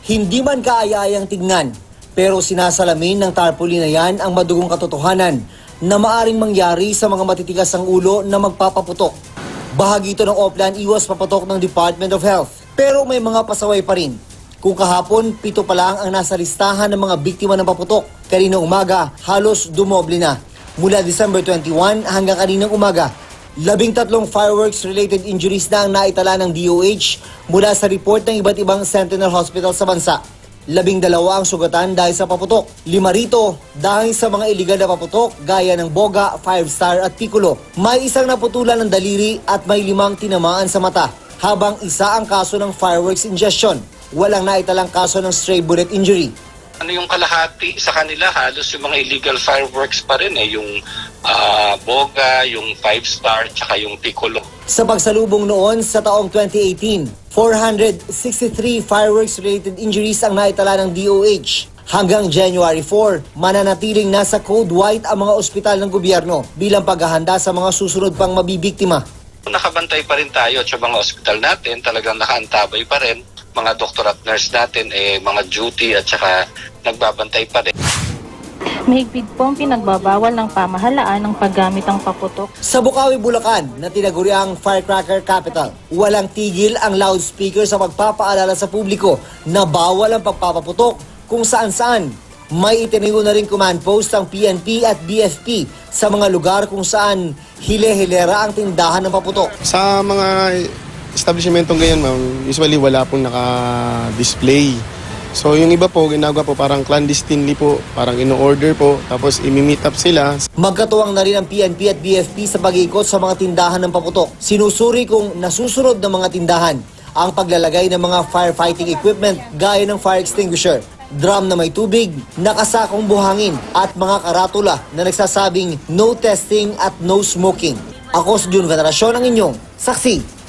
Hindi man kaaya-ayang tignan, pero sinasalamin ng tarpaulin na yan ang madugong katotohanan na maaring mangyari sa mga matitigas ang ulo na magpapaputok. Bahagi ito ng Oplan Iwas Paputok ng Department of Health. Pero may mga pasaway pa rin. Kung kahapon, 7 pa lang ang nasa listahan ng mga biktima ng paputok. Kaninang umaga, halos dumoble na. Mula December 21 hanggang kaninang umaga, 13 fireworks-related injuries na ang naitala ng DOH mula sa report ng iba't ibang Sentinel Hospital sa bansa. 12 ang sugatan dahil sa paputok. 5 rito dahil sa mga iligal na paputok gaya ng Boga, 5-star at Piccolo. May isang naputulan ng daliri at may 5 tinamaan sa mata. Habang isa ang kaso ng fireworks ingestion. Walang naitalang kaso ng stray bullet injury. Yung kalahati sa kanila, halos yung mga illegal fireworks pa rin yung Boga, yung 5-star, tsaka yung Piccolo. Sa pagsalubong noon sa taong 2018, 463 fireworks-related injuries ang naitala ng DOH. Hanggang January 4, mananatiling nasa code white ang mga ospital ng gobyerno bilang paghahanda sa mga susunod pang mabibiktima. Nakabantay pa rin tayo at sa mga ospital natin, talagang nakaantabay pa rin. Mga doktor at nurse natin, mga duty at saka nagbabantay pa rin. Mahigpit po ang pinagbabawal ng pamahalaan ng paggamit ng paputok. Sa Bukawi, Bulacan, na tinaguriang Firecracker Capital, walang tigil ang loudspeaker sa pagpapaalala sa publiko na bawal ang pagpapaputok kung saan-saan. May itinayo na rin command post ang PNP at BFP sa mga lugar kung saan hile-hilera ang tindahan ng paputok. Sa mga establishmentong ganyan, ma'am, usually wala pong naka-display. So yung iba po, ginagawa po parang clandestinely po, parang ino-order po, tapos imi-meet up sila. Magkatuwang na rin ang PNP at BFP sa pag-ikot sa mga tindahan ng paputok. Sinusuri kung nasusunod ng mga tindahan ang paglalagay ng mga firefighting equipment gaya ng fire extinguisher, drum na may tubig, nakasakong buhangin at mga karatula na nagsasabing no testing at no smoking. Ako si Jun Veneracion, ang inyong saksi.